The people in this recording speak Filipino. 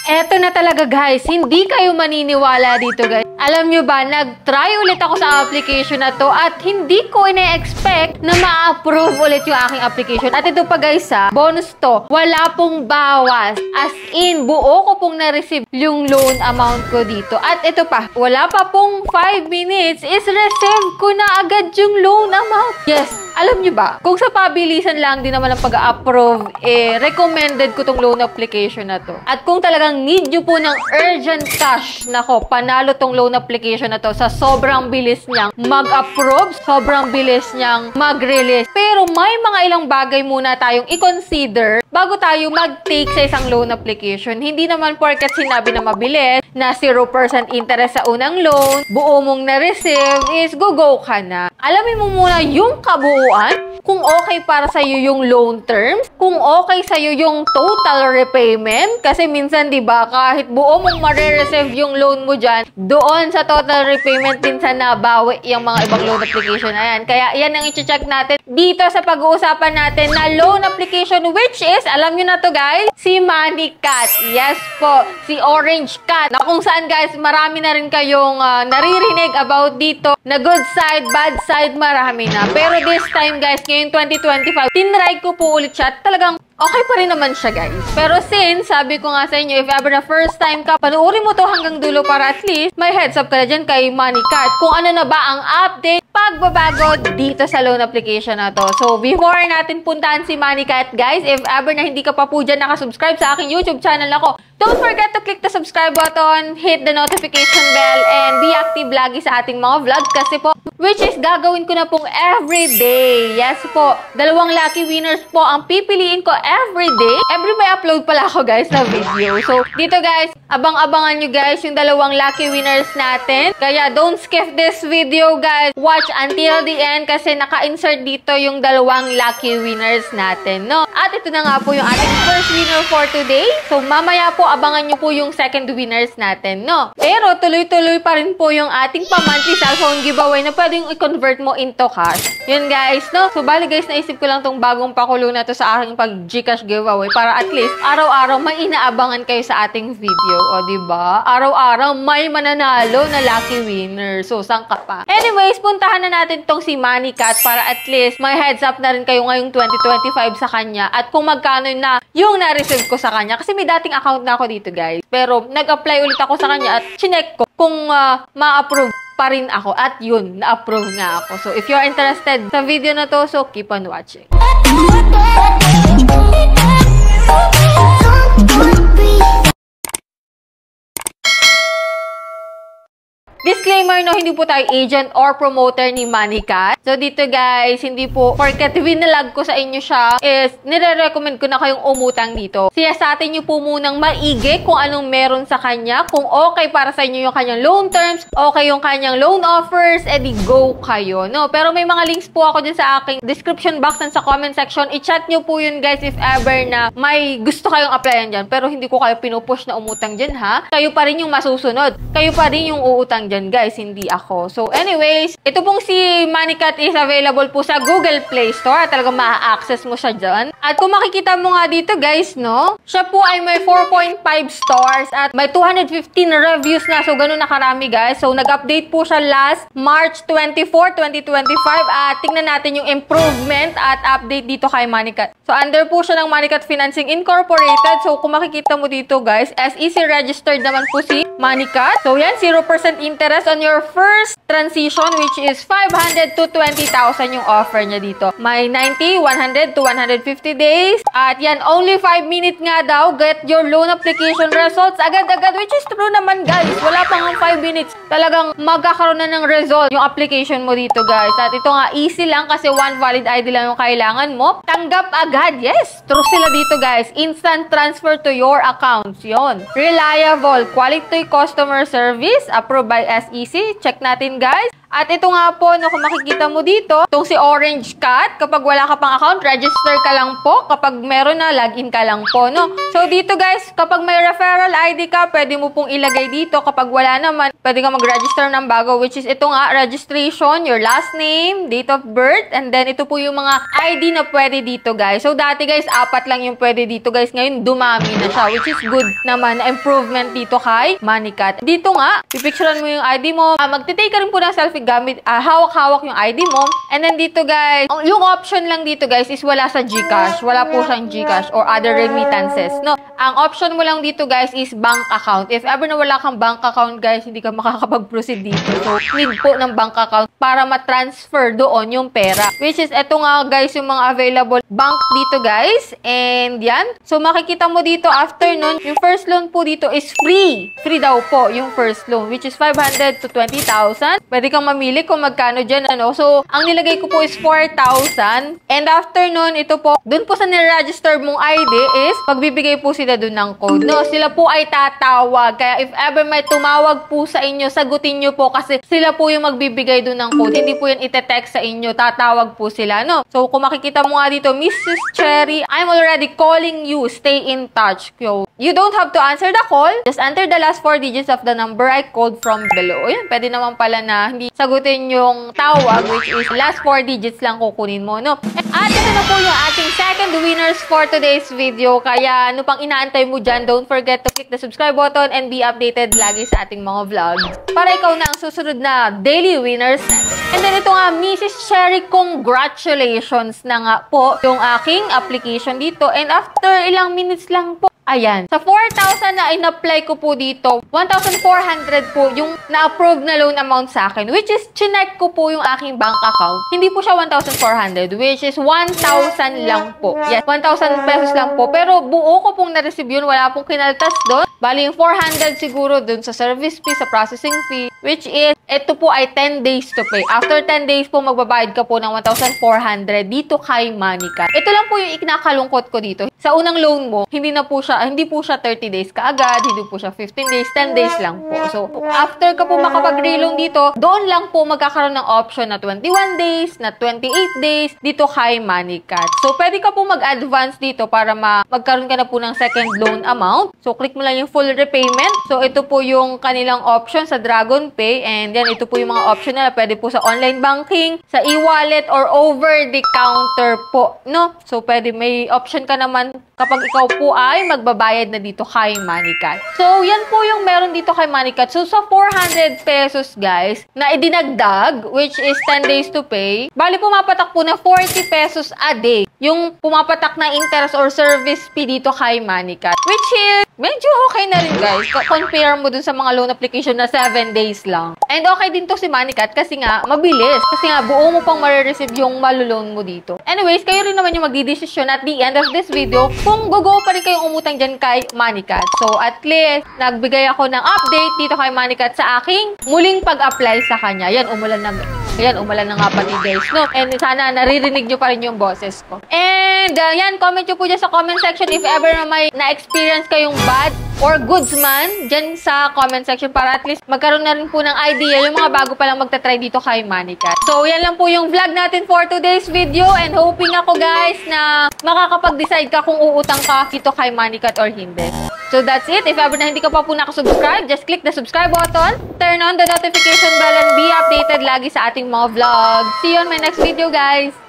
Eto na talaga guys, hindi kayo maniniwala dito guys. Alam nyo ba, nag-try ulit ako sa application na to at hindi ko ina-expect na ma-approve ulit yung aking application. At ito pa guys bonus to, wala pong bawas. As in, buo ko pong na-receive yung loan amount ko dito. At ito pa, wala pa pong 5 minutes is receive ko na agad yung loan amount. Yes, alam nyo ba, kung sa pabilisan lang din naman ang pag-approve, recommended ko tong loan application na to. At kung talagang need nyo po ng urgent cash, nako, panalo tong loan application na to sa sobrang bilis niyang mag-approve, sobrang bilis niyang mag-release. Pero may mga ilang bagay muna tayong i-consider bago tayo mag-take sa isang loan application. Hindi naman porket sinabi na mabilis, na 0% interest sa unang loan, buo mong na-receive, is go-go ka na. Alamin mo muna yung kabuuan, kung okay para sa'yo yung loan terms, kung okay sa'yo yung total repayment, kasi minsan, di ba, kahit buo mong ma-receive yung loan mo dyan, doon sa total repayment minsan nabawi yung mga ibang loan application na yan. Kaya yan ang i-check natin dito sa pag-uusapan natin na loan application, which is, alam nyo na to guys, si MoneyCat. Yes po, si Orange Cat. Na kung saan guys, marami na rin kayong naririnig about dito na good side, bad side, marami na. Pero this time guys, ngayong 2025, tinry ko po ulit siya at talagang okay pa rin naman siya, guys. Pero since, sabi ko nga sa inyo, if ever na first time ka, panoorin mo to hanggang dulo para at least may heads up ka na dyan kay MoneyCat kung ano na ba ang update, pagbabago dito sa loan application na to. So, before natin puntahan si MoneyCat, guys, if ever na hindi ka pa po dyan nakasubscribe sa aking YouTube channel ako, don't forget to click the subscribe button, hit the notification bell, and be active lagi sa ating mga vlogs kasi po, which is gagawin ko na pong everyday. Yes po, 2 lucky winners po ang pipiliin ko everyday. Every may upload pala ako guys na video. So, dito guys, abang-abangan nyo guys yung 2 lucky winners natin. Kaya don't skip this video guys. Watch until the end kasi naka-insert dito yung 2 lucky winners natin, no? At ito na nga po yung ating first winner for today. So, mamaya po abangan nyo po yung second winners natin, no? Pero tuloy-tuloy pa rin po yung ating pa-monthly cellphone giveaway na pwedeng i-convert mo into cash. Yun guys, no? So, bali guys, naisip ko lang tong bagong pakulo na to sa aking pag-Gcash giveaway para at least araw-araw may inaabangan kayo sa ating video. O, diba? Araw-araw may mananalo na lucky winner. So, saan ka pa? Anyways, puntahan na natin tong si MoneyCat para at least may heads up na rin kayo ngayong 2025 sa kanya at kung magkano na yung na-receive ko sa kanya. Kasi may dating account na ako dito, guys. Pero, nag-apply ulit ako sa kanya at chinek ko kung ma-approve pa rin ako. At yun, na-approve nga ako. So, if you're interested sa video na to, so keep on watching. Disclaimer, no, hindi po tayo agent or promoter ni MoneyCat. So, dito guys, hindi po, porket winalag ko sa inyo siya, is nire-recommend ko na kayong umutang dito. Siyasatin nyo po munang maigi kung anong meron sa kanya, kung okay para sa inyo yung kanyang loan terms, okay yung kanyang loan offers, edi go kayo, no? Pero may mga links po ako dyan sa aking description box and sa comment section. I-chat nyo po yun guys if ever na may gusto kayong applyan dyan. Pero hindi ko kayo pinupush na umutang dyan, ha? Kayo pa rin yung masusunod. Kayo pa rin yung uutang dyan, guys, hindi ako. So, anyways, ito pong si MoneyCat is available po sa Google Play Store. Talagang ma-access mo siya dyan. At kung makikita mo nga dito, guys, no? Siya po ay may 4.5 stars at may 215 reviews na. So, ganun na karami, guys. So, nag-update po siya last March 24, 2025. At tingnan natin yung improvement at update dito kay MoneyCat. So, under po siya ng MoneyCat Financing Incorporated. So, kung makikita mo dito, guys, SEC registered naman po si MoneyCat. So, yan, 0% interest on your first transition, which is 500 to 20,000 yung offer niya dito. May 90, 100 to 150 days. At yan, only 5 minutes nga daw, get your loan application results agad-agad, which is true naman, guys. Wala pang 5 minutes. Talagang magkakaroon na ng result yung application mo dito, guys. At ito nga, easy lang kasi one valid ID lang yung kailangan mo. Tanggap agad. Yes, true sila dito, guys. Instant transfer to your accounts. Yon. Reliable, quality customer service, approved by SEC. Check natin, guys. At ito nga po, no, kung makikita mo dito, itong si Orange Cat, kapag wala ka pang account, register ka lang po. Kapag meron na, login ka lang po, no? So, dito guys, kapag may referral ID ka, pwede mo pong ilagay dito. Kapag wala naman, pwede ka mag-register ng bago, which is ito nga, registration, your last name, date of birth, and then ito po yung mga ID na pwede dito, guys. So, dati guys, 4 lang yung pwede dito, guys. Ngayon, dumami na siya, which is good naman na improvement dito kay Moneycat. Dito nga, pipicturean mo yung ID mo. Magtitake ka rin po ng selfie gamit, hawak-hawak yung ID mo. And then dito guys, yung option lang dito guys is wala sa GCash. Wala po siyang GCash or other remittances, no? Ang option mo lang dito guys is bank account. If ever na wala kang bank account guys, hindi ka makakapag-proceed dito. So, need po ng bank account para ma-transfer doon yung pera. Which is, eto nga guys, yung mga available bank dito guys. And yan. So, makikita mo dito after nun, yung first loan po dito is free. Free daw po yung first loan, which is 500 to 20,000. Pwede kang mamili kung magkano dyan, ano. So, ang nilagay ko po is 4,000. And after nun, ito po, dun po sa niregister mong ID is, pagbibigay po sila dun ng code. No, sila po ay tatawag. Kaya if ever may tumawag po sa inyo, sagutin nyo po kasi sila po yung magbibigay dun ng code. Hindi po yan ite-text sa inyo, tatawag po sila, no. So, kung makikita mo nga dito, Mrs. Cherry, I'm already calling you. Stay in touch. So, you don't have to answer the call. Just enter the last 4 digits of the number I called from below. Ayan, pwede naman pala na hindi sagutin yung tawag, which is last 4 digits lang kukunin mo, no? At ito na po yung ating second winners for today's video. Kaya ano pang inaantay mo dyan, don't forget to click the subscribe button and be updated lagi sa ating mga vlogs para ikaw na ang susunod na daily winners natin. And then ito nga, Mrs. Cherry, congratulations na nga po yung aking application dito. And after ilang minutes lang po, ayan. Sa 4,000 na in-apply ko po dito, 1,400 po yung na-approve na loan amount sa akin. Which is, chinek ko po yung aking bank account. Hindi po siya 1,400, which is 1,000 lang po. Yes, 1,000 pesos lang po. Pero buo ko pong na-receive yun. Wala pong kinaltas doon. Bali yung 400 siguro dun sa service fee, sa processing fee. Which is, ito po ay 10 days to pay. After 10 days po, magbabayad ka po ng 1,400 dito kay Moneycat. Ito lang po yung ikinakalungkot ko dito. Sa unang loan mo, hindi po siya 30 days kaagad, hindi po siya 15 days, 10 days lang po. So, after ka po makapag-reloan dito, doon lang po magkakaroon ng option na 21 days, na 28 days, dito kay Moneycat. So, pwede ka po mag-advance dito para magkaroon ka na po ng second loan amount. So, click mo lang yung full repayment. So, ito po yung kanilang option sa Dragon Pay. And then, ito po yung mga option na pwede po sa online banking, sa e-wallet, or over the counter po, no? So, pwede may option ka naman kapag ikaw po ay magbabayad na dito kay Moneycat. So, yan po yung meron dito kay Moneycat. So, sa 400 pesos, guys, na idinagdag, which is 10 days to pay, bali pumapatak po na 40 pesos a day yung pumapatak na interest or service fee dito kay Moneycat. Which is, medyo okay na rin, guys. Compare mo dun sa mga loan application na 7 days lang. And okay din to si Moneycat kasi nga, mabilis. Kasi nga, buo mo pang ma-receive yung maloloan mo dito. Anyways, kayo rin naman yung magdidesisyon at the end of this video kung go pa rin kayong umutang dyan kay Moneycat. So, at least, nagbigay ako ng update dito kay Moneycat sa aking muling pag-apply sa kanya. Yan, umulan na nga pati, guys, no? And sana naririnig nyo pa rin yung boses ko. And, yan, comment nyo po dyan sa comment section if ever na may na-experience kayong bad or goods man dyan sa comment section para at least magkaroon na rin po ng idea yung mga bago pa lang magta-try dito kay Moneycat. So, yan lang po yung vlog natin for today's video and hoping ako, guys, na makakapag-decide ka kung uutang ka dito kay Moneycat or hindi. So, that's it. If ever na hindi ka pa po nakasubscribe, just click the subscribe button, turn on the notification bell, and be updated lagi sa ating mga vlogs. See you on my next video, guys!